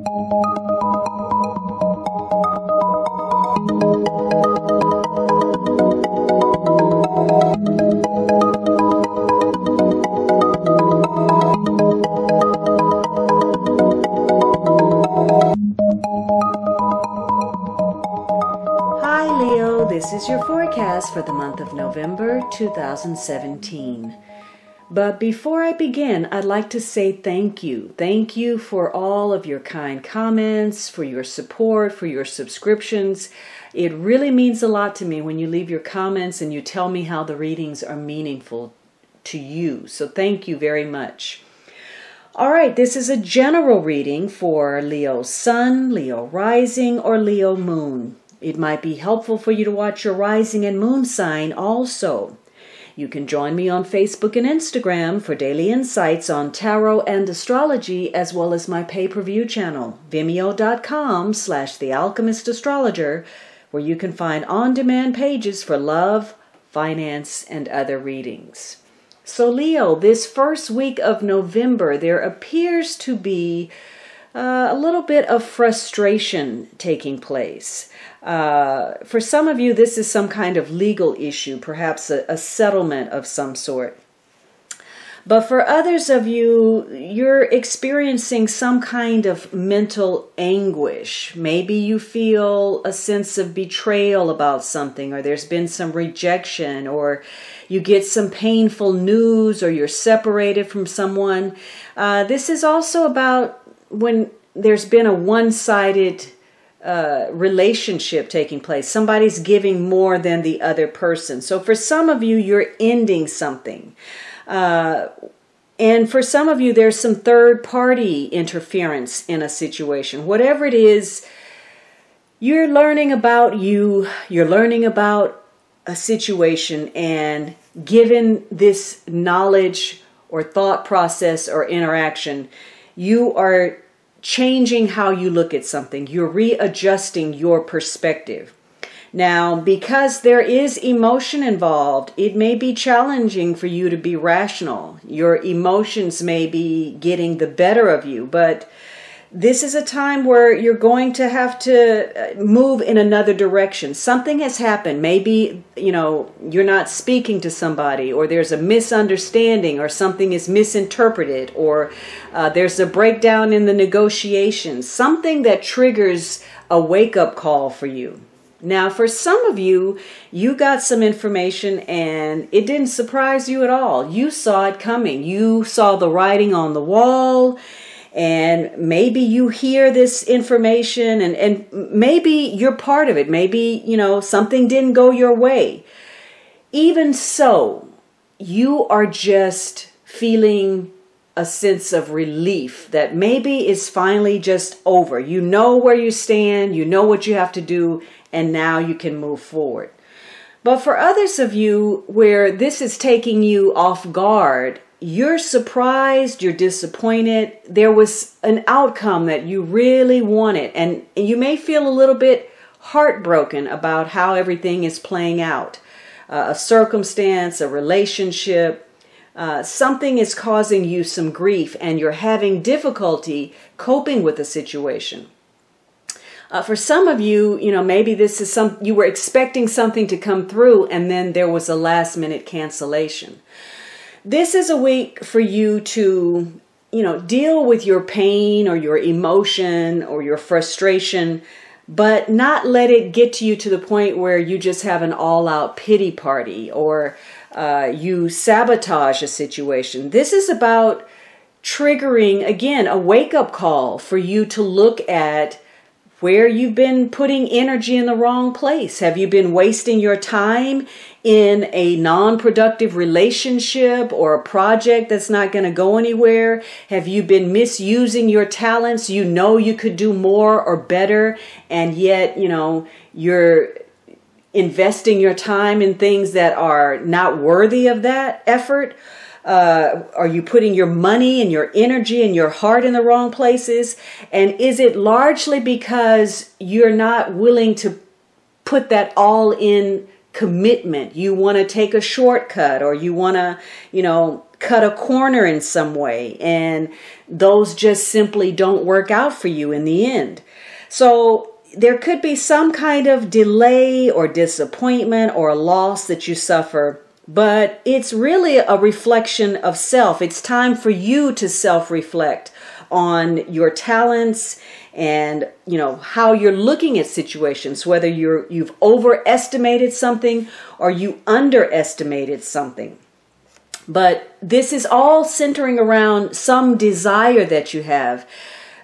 Hi Leo, this is your forecast for the month of November 2017. But before I begin, I'd like to say thank you. Thank you for all of your kind comments, for your support, for your subscriptions. It really means a lot to me when you leave your comments and you tell me how the readings are meaningful to you. So thank you very much. All right, this is a general reading for Leo Sun, Leo Rising, or Leo Moon. It might be helpful for you to watch your rising and moon sign also. You can join me on Facebook and Instagram for daily insights on tarot and astrology, as well as my pay-per-view channel, vimeo.com/thealchemistastrologer, where you can find on-demand pages for love, finance, and other readings. So Leo, this first week of November, there appears to be a little bit of frustration taking place. For some of you, this is some kind of legal issue, perhaps a settlement of some sort. But for others of you, you're experiencing some kind of mental anguish. Maybe you feel a sense of betrayal about something, or there's been some rejection, or you get some painful news, or you're separated from someone. This is also about when there's been a one-sided relationship taking place. Somebody's giving more than the other person. So for some of you, you're ending something. And for some of you, there's some third-party interference in a situation. Whatever it is, you're learning about you, you're learning about a situation, and given this knowledge or thought process or interaction, you are changing how you look at something. You're readjusting your perspective. Now, because there is emotion involved, it may be challenging for you to be rational. Your emotions may be getting the better of you, but this is a time where you're going to have to move in another direction. Something has happened. Maybe, you're not speaking to somebody, or there's a misunderstanding, or something is misinterpreted, or there's a breakdown in the negotiations. Something that triggers a wake-up call for you. Now, for some of you, you got some information and it didn't surprise you at all. You saw it coming. You saw the writing on the wall. And maybe you hear this information and maybe you're part of it. Maybe, something didn't go your way. Even so, you are just feeling a sense of relief that maybe it's finally just over. You know where you stand, you know what you have to do, and now you can move forward. But for others of you where this is taking you off guard, you're surprised, you're disappointed. There was an outcome that you really wanted, and you may feel a little bit heartbroken about how everything is playing out. A circumstance, a relationship, something is causing you some grief, and you're having difficulty coping with the situation. For some of you, maybe this is you were expecting something to come through, and then there was a last-minute cancellation. This is a week for you to, deal with your pain or your emotion or your frustration, but not let it get to you to the point where you just have an all-out pity party or you sabotage a situation. This is about triggering, again, a wake-up call for you to look at where you've been putting energy in the wrong place. Have you been wasting your time in a non-productive relationship or a project that's not going to go anywhere? Have you been misusing your talents? You know you could do more or better, and yet, you're investing your time in things that are not worthy of that effort? Are you putting your money and your energy and your heart in the wrong places? And is it largely because you're not willing to put that all in commitment. You want to take a shortcut, or you want to, cut a corner in some way. And those just simply don't work out for you in the end. So there could be some kind of delay or disappointment or a loss that you suffer, but it's really a reflection of self. It's time for you to self-reflect on your talents and, how you're looking at situations, whether you've overestimated something or you underestimated something. But this is all centering around some desire that you have.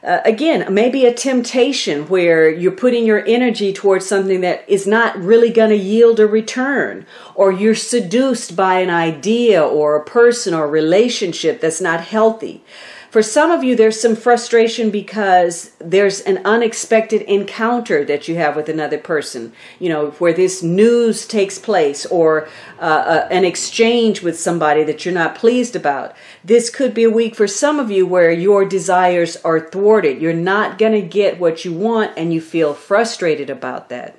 Again, maybe a temptation where you're putting your energy towards something that is not really going to yield a return, or you're seduced by an idea or a person or a relationship that's not healthy. For some of you, there's some frustration because there's an unexpected encounter that you have with another person, where this news takes place, or an exchange with somebody that you're not pleased about. This could be a week for some of you where your desires are thwarted. You're not going to get what you want, and you feel frustrated about that.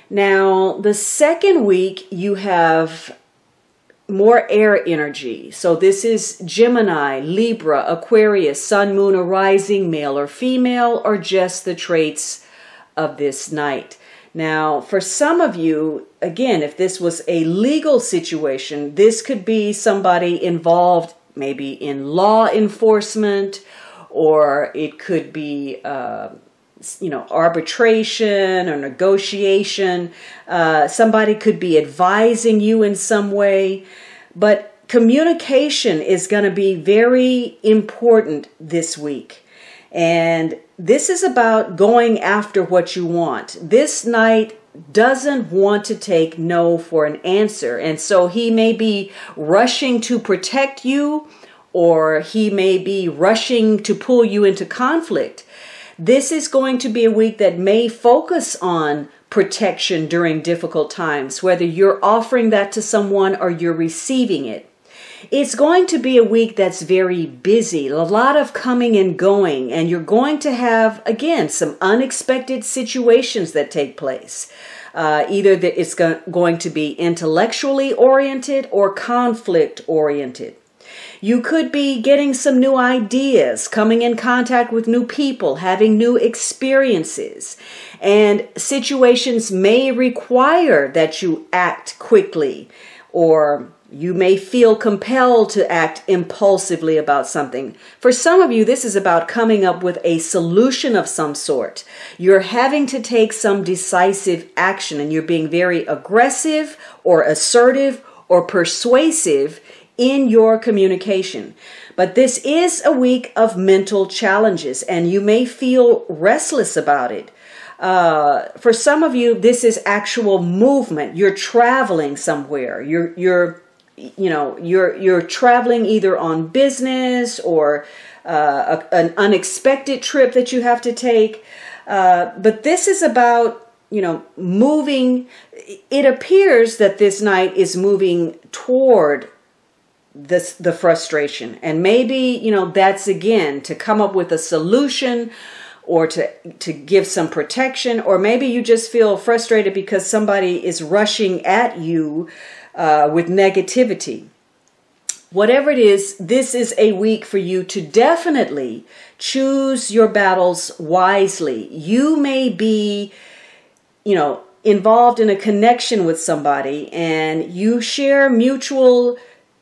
Now, the second week, you have more air energy. So this is Gemini, Libra, Aquarius, Sun, Moon, or Rising, male or female, or just the traits of this night. Now, for some of you, again, if this was a legal situation, this could be somebody involved maybe in law enforcement, or it could be arbitration or negotiation. Somebody could be advising you in some way. But communication is going to be very important this week. And this is about going after what you want. This night doesn't want to take no for an answer. And so he may be rushing to protect you, or he may be rushing to pull you into conflict. This is going to be a week that may focus on protection during difficult times, whether you're offering that to someone or you're receiving it. It's going to be a week that's very busy, a lot of coming and going, and you're going to have, again, some unexpected situations that take place. Either that it's going to be intellectually oriented or conflict oriented. You could be getting some new ideas, coming in contact with new people, having new experiences. And situations may require that you act quickly, or you may feel compelled to act impulsively about something. For some of you, this is about coming up with a solution of some sort. You're having to take some decisive action, and you're being very aggressive or assertive or persuasive in your communication. But this is a week of mental challenges, and you may feel restless about it. For some of you, this is actual movement. You're traveling somewhere. You're traveling either on business or an unexpected trip that you have to take. But this is about, moving. It appears that this night is moving toward the frustration, and maybe that's again to come up with a solution, or to give some protection, or maybe you just feel frustrated because somebody is rushing at you with negativity. Whatever it is, this is a week for you to definitely choose your battles wisely. You may be involved in a connection with somebody, and you share mutual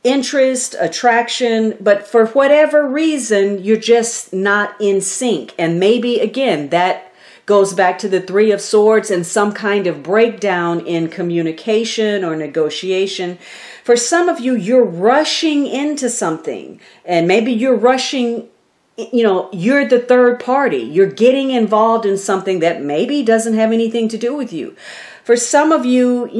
interest, attraction, but for whatever reason, you're just not in sync. And maybe, again, that goes back to the Three of Swords and some kind of breakdown in communication or negotiation. For some of you, you're rushing into something, and maybe you're rushing, you're the third party. You're getting involved in something that maybe doesn't have anything to do with you. For some of you,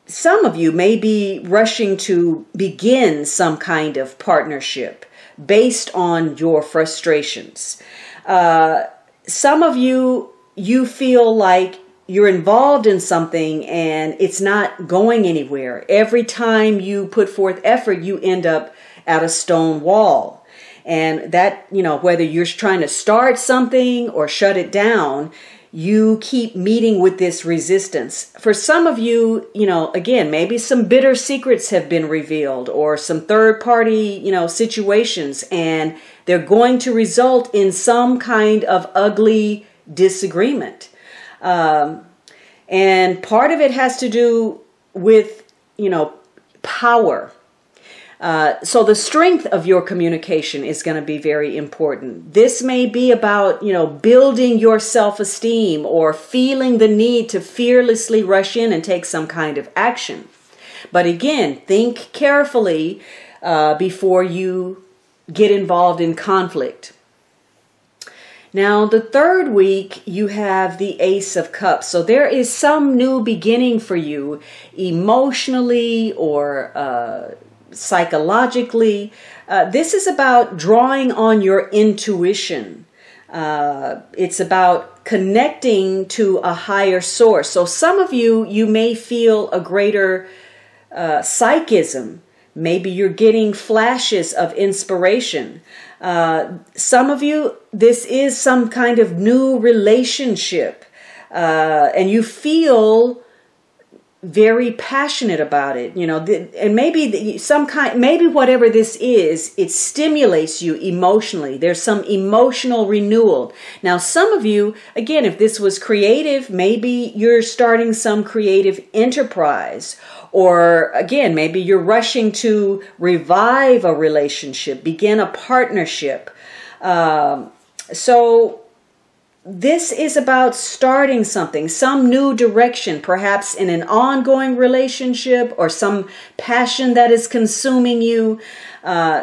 some of you may be rushing to begin some kind of partnership based on your frustrations. Some of you feel like you're involved in something and it's not going anywhere. Every time you put forth effort, you end up at a stone wall. And that, whether you're trying to start something or shut it down, you keep meeting with this resistance. For some of you, again, maybe some bitter secrets have been revealed or some third party, situations, and they're going to result in some kind of ugly disagreement. And part of it has to do with, power. So the strength of your communication is going to be very important. This may be about, building your self-esteem or feeling the need to fearlessly rush in and take some kind of action. But again, think carefully before you get involved in conflict. Now, the third week, you have the Ace of Cups. So there is some new beginning for you emotionally or psychologically. This is about drawing on your intuition. It's about connecting to a higher source. So some of you may feel a greater psychism. Maybe you're getting flashes of inspiration. Some of you, this is some kind of new relationship, and you feel very passionate about it, and maybe whatever this is, it stimulates you emotionally. There's some emotional renewal. Now, some of you, again, if this was creative, maybe you're starting some creative enterprise, or again, maybe you're rushing to revive a relationship, begin a partnership. So this is about starting something, some new direction, perhaps in an ongoing relationship or some passion that is consuming you,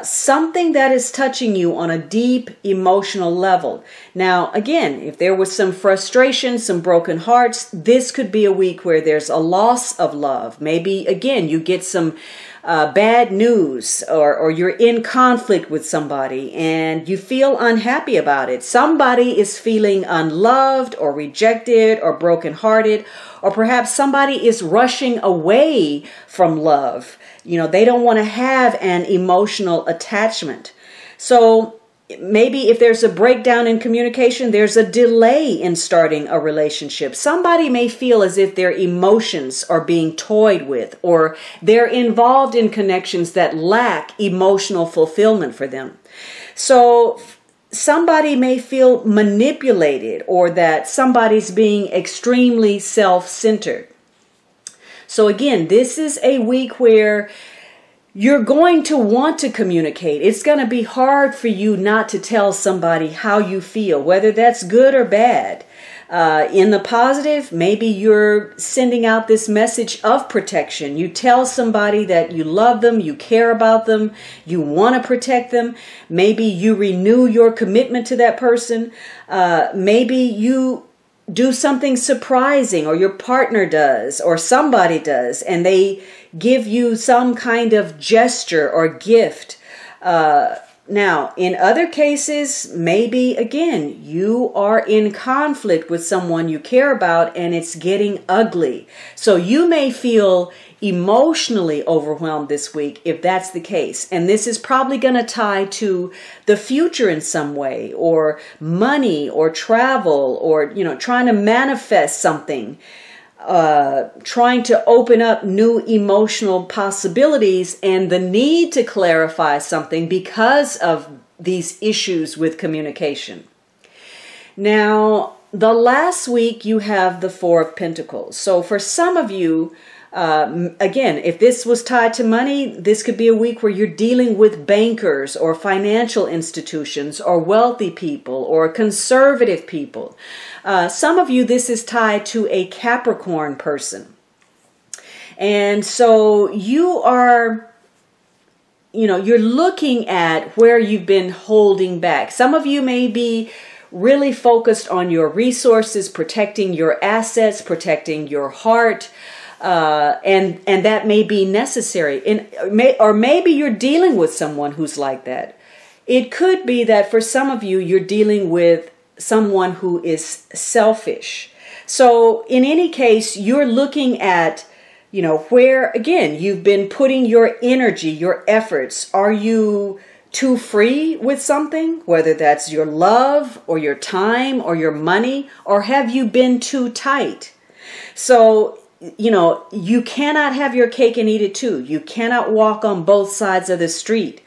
something that is touching you on a deep emotional level. Now, again, if there was some frustration, some broken hearts, this could be a week where there's a loss of love. Maybe, again, you get some bad news or you're in conflict with somebody and you feel unhappy about it. Somebody is feeling unloved or rejected or brokenhearted, or perhaps somebody is rushing away from love. They don't want to have an emotional attachment. So maybe if there's a breakdown in communication, there's a delay in starting a relationship. Somebody may feel as if their emotions are being toyed with, or they're involved in connections that lack emotional fulfillment for them. So somebody may feel manipulated, or that somebody's being extremely self-centered. So again, this is a week where you're going to want to communicate. It's going to be hard for you not to tell somebody how you feel, whether that's good or bad. In the positive, maybe you're sending out this message of protection. You tell somebody that you love them, you care about them, you want to protect them. Maybe you renew your commitment to that person. Maybe you do something surprising, or your partner does, or somebody does, and they give you some kind of gesture or gift. Now, in other cases, maybe, again, you are in conflict with someone you care about and it's getting ugly. So you may feel emotionally overwhelmed this week if that's the case. And this is probably going to tie to the future in some way, or money, or travel, or, trying to manifest something. Trying to open up new emotional possibilities and the need to clarify something because of these issues with communication. Now, the last week you have the Four of Pentacles. So for some of you, again, if this was tied to money, this could be a week where you're dealing with bankers or financial institutions or wealthy people or conservative people. Some of you, this is tied to a Capricorn person. And so you are, you're looking at where you've been holding back. Some of you may be really focused on your resources, protecting your assets, protecting your heart. And that may be necessary. Or maybe you're dealing with someone who's like that. It could be that for some of you, you're dealing with someone who is selfish. So in any case, you're looking at, where, again, you've been putting your energy, your efforts. Are you too free with something, whether that's your love or your time or your money, or have you been too tight? So, you cannot have your cake and eat it too. You cannot walk on both sides of the street.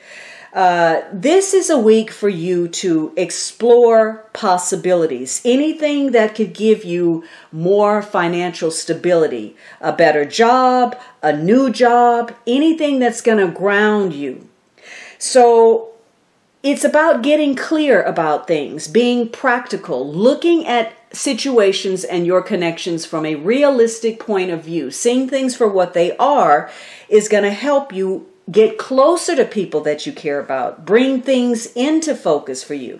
This is a week for you to explore possibilities. Anything that could give you more financial stability, a better job, a new job, anything that's going to ground you. So it's about getting clear about things, being practical, looking at situations and your connections from a realistic point of view. Seeing things for what they are is going to help you get closer to people that you care about, bring things into focus for you.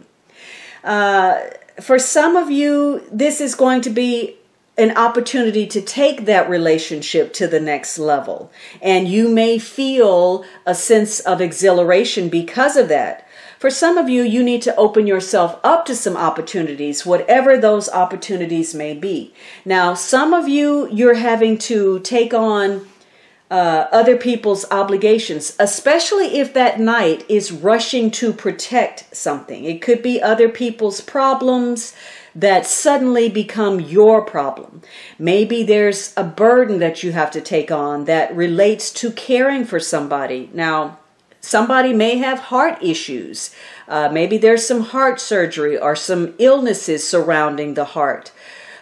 For some of you, this is going to be an opportunity to take that relationship to the next level. And you may feel a sense of exhilaration because of that. For some of you, you need to open yourself up to some opportunities, whatever those opportunities may be. Now, some of you, you're having to take on other people's obligations, especially if that knight is rushing to protect something. It could be other people's problems that suddenly become your problem. Maybe there's a burden that you have to take on that relates to caring for somebody. Now, somebody may have heart issues. Maybe there's some heart surgery or some illnesses surrounding the heart.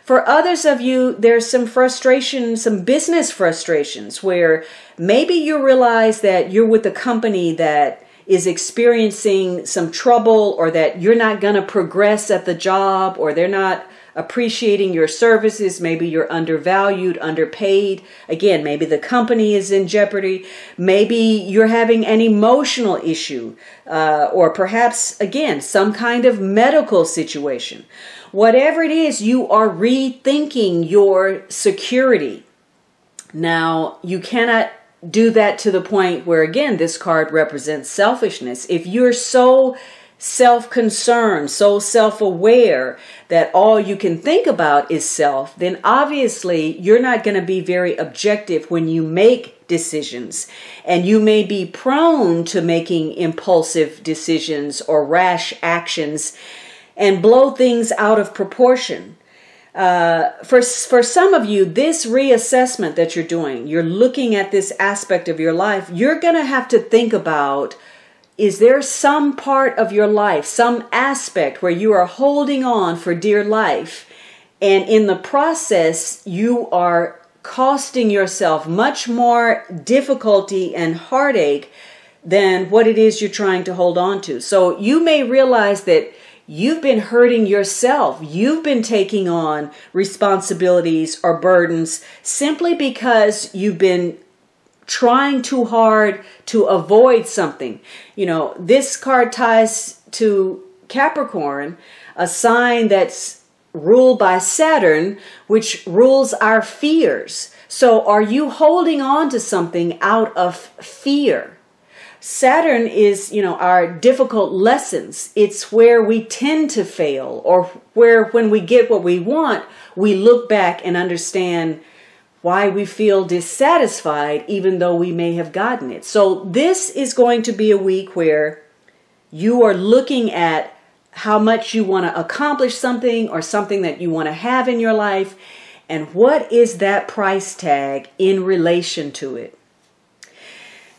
For others of you, there's some frustration, some business frustrations where maybe you realize that you're with a company that is experiencing some trouble, or that you're not going to progress at the job, or they're not appreciating your services. Maybe you're undervalued, underpaid. Again, maybe the company is in jeopardy. Maybe you're having an emotional issue, or perhaps, again, some kind of medical situation. Whatever it is, you are rethinking your security. Now, you cannot do that to the point where, again, this card represents selfishness. If you're so self-concerned, so self-aware that all you can think about is self, then obviously you're not going to be very objective when you make decisions. And you may be prone to making impulsive decisions or rash actions and blow things out of proportion. For some of you, this reassessment that you're doing, you're looking at this aspect of your life, you're going to have to think about, is there some part of your life, some aspect where you are holding on for dear life, and in the process, you are costing yourself much more difficulty and heartache than what it is you're trying to hold on to. So you may realize that you've been hurting yourself. You've been taking on responsibilities or burdens simply because you've been trying too hard to avoid something. This card ties to Capricorn, a sign that's ruled by Saturn, which rules our fears. So are you holding on to something out of fear? Saturn is, our difficult lessons. It's where we tend to fail, or where when we get what we want, we look back and understand why we feel dissatisfied even though we may have gotten it. So this is going to be a week where you are looking at how much you want to accomplish something, or something that you want to have in your life, and what is that price tag in relation to it.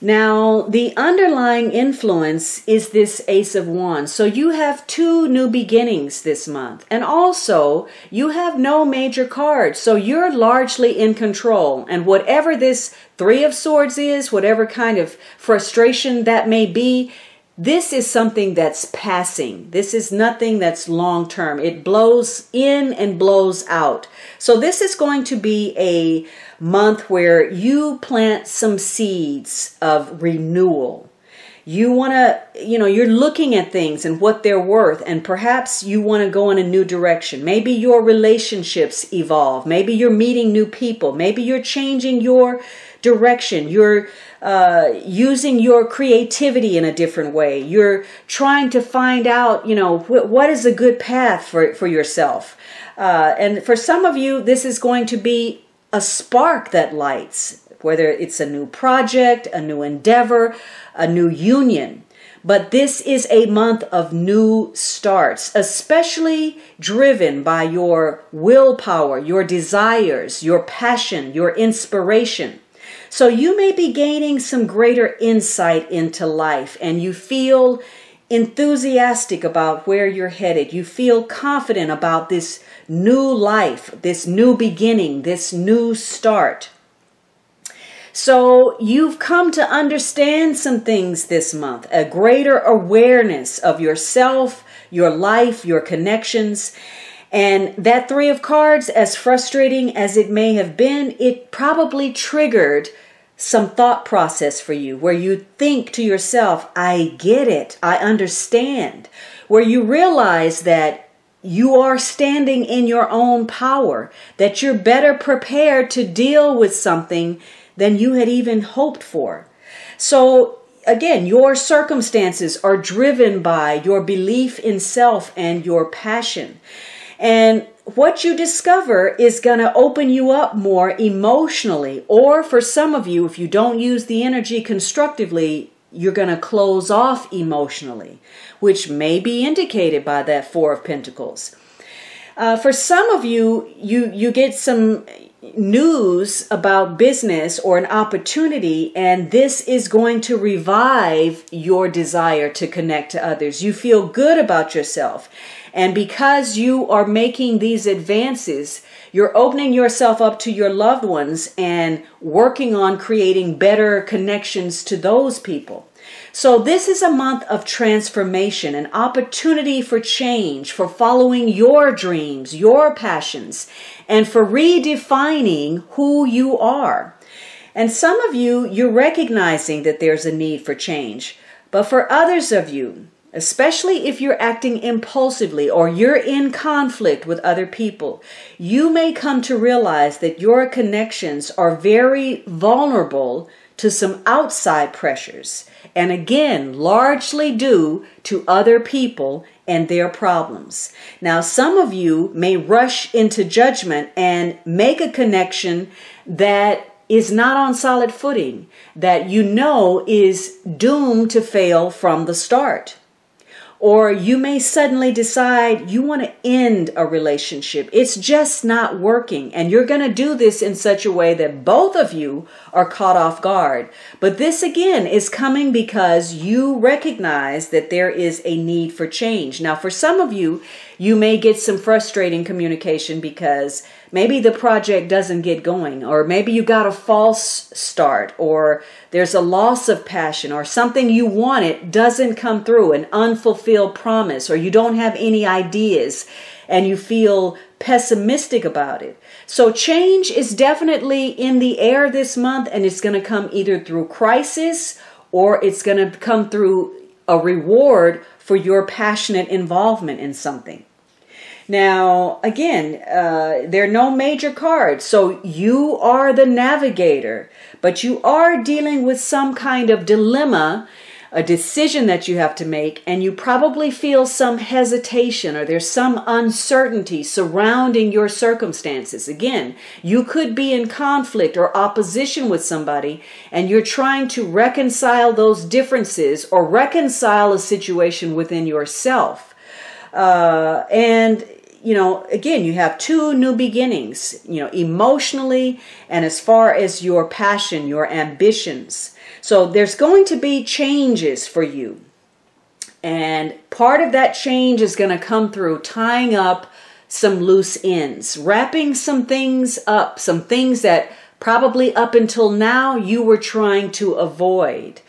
Now, the underlying influence is this Ace of Wands. So you have 2 new beginnings this month. And also, you have no major cards. So you're largely in control. And whatever this 3 of Swords is, whatever kind of frustration that may be, this is something that's passing. This is nothing that's long-term. It blows in and blows out. So this is going to be a month where you plant some seeds of renewal. You want to, you're looking at things and what they're worth, and perhaps you want to go in a new direction. Maybe your relationships evolve. Maybe you're meeting new people. Maybe you're changing your direction. You're using your creativity in a different way. You're trying to find out, what is a good path for yourself. And for some of you, this is going to be a spark that lights, whether it's a new project, a new endeavor, a new union. But this is a month of new starts, especially driven by your willpower, your desires, your passion, your inspiration. So you may be gaining some greater insight into life, and you feel enthusiastic about where you're headed. You feel confident about this new life, this new beginning, this new start. So you've come to understand some things this month, a greater awareness of yourself, your life, your connections. And that Three of Cards, as frustrating as it may have been, it probably triggered some thought process for you where you think to yourself, I get it, I understand. Where you realize that you are standing in your own power, that you're better prepared to deal with something than you had even hoped for. So again, your circumstances are driven by your belief in self and your passion. And what you discover is going to open you up more emotionally. Or for some of you, if you don't use the energy constructively, you're going to close off emotionally, which may be indicated by that Four of Pentacles. For some of you, you get some news about business or an opportunity, and this is going to revive your desire to connect to others. You feel good about yourself. And because you are making these advances, you're opening yourself up to your loved ones and working on creating better connections to those people. So this is a month of transformation, an opportunity for change, for following your dreams, your passions, and for redefining who you are. And some of you, you're recognizing that there's a need for change. But for others of you, especially if you're acting impulsively or you're in conflict with other people, you may come to realize that your connections are very vulnerable to some outside pressures, and again, largely due to other people and their problems. Now, some of you may rush into judgment and make a connection that is not on solid footing, that you know is doomed to fail from the start. Or you may suddenly decide you want to end a relationship. It's just not working. And you're going to do this in such a way that both of you are caught off guard. But this again is coming because you recognize that there is a need for change. Now, for some of you, you may get some frustrating communication because maybe the project doesn't get going, or maybe you got a false start, or there's a loss of passion, or something you wanted doesn't come through, an unfulfilled promise, or you don't have any ideas and you feel pessimistic about it. So change is definitely in the air this month, and it's going to come either through crisis or it's going to come through a reward for your passionate involvement in something. Now, again, there are no major cards, so you are the navigator, but you are dealing with some kind of dilemma, a decision that you have to make, and you probably feel some hesitation or there's some uncertainty surrounding your circumstances. Again, you could be in conflict or opposition with somebody, and you're trying to reconcile those differences or reconcile a situation within yourself. And you know, again, you have two new beginnings, you know, emotionally and as far as your passion, your ambitions. So there's going to be changes for you. And part of that change is going to come through tying up some loose ends, wrapping some things up, some things that probably up until now you were trying to avoid.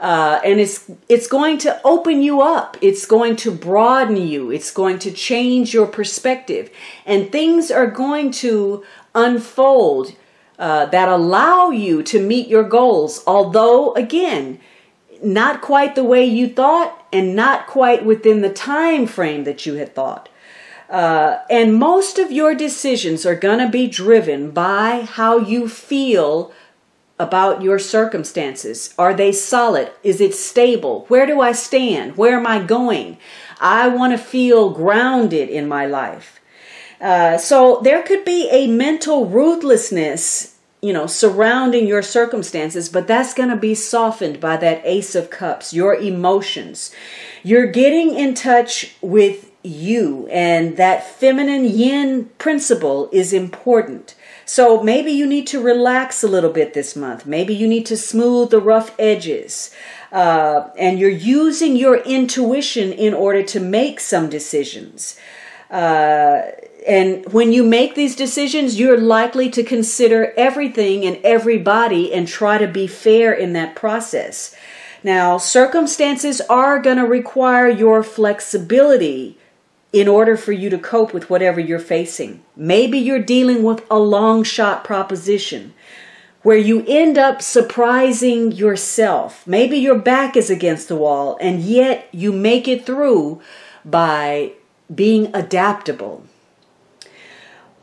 And it's going to open you up. It's going to broaden you. It's going to change your perspective. And things are going to unfold that allow you to meet your goals. Although, again, not quite the way you thought and not quite within the time frame that you had thought. And most of your decisions are going to be driven by how you feel about your circumstances. Are they solid? Is it stable? Where do I stand? Where am I going? I want to feel grounded in my life. So there could be a mental ruthlessness surrounding your circumstances, but that's going to be softened by that Ace of Cups, your emotions. You're getting in touch with you, and that feminine yin principle is important. So maybe you need to relax a little bit this month. Maybe you need to smooth the rough edges. And you're using your intuition in order to make some decisions. And when you make these decisions, you're likely to consider everything and everybody and try to be fair in that process. Now, circumstances are going to require your flexibility in order for you to cope with whatever you're facing. Maybe you're dealing with a long shot proposition where you end up surprising yourself. Maybe your back is against the wall, and yet you make it through by being adaptable.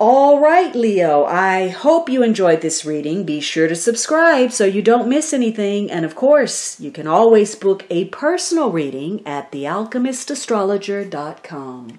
All right, Leo, I hope you enjoyed this reading. Be sure to subscribe so you don't miss anything. And of course, you can always book a personal reading at thealchemistastrologer.com.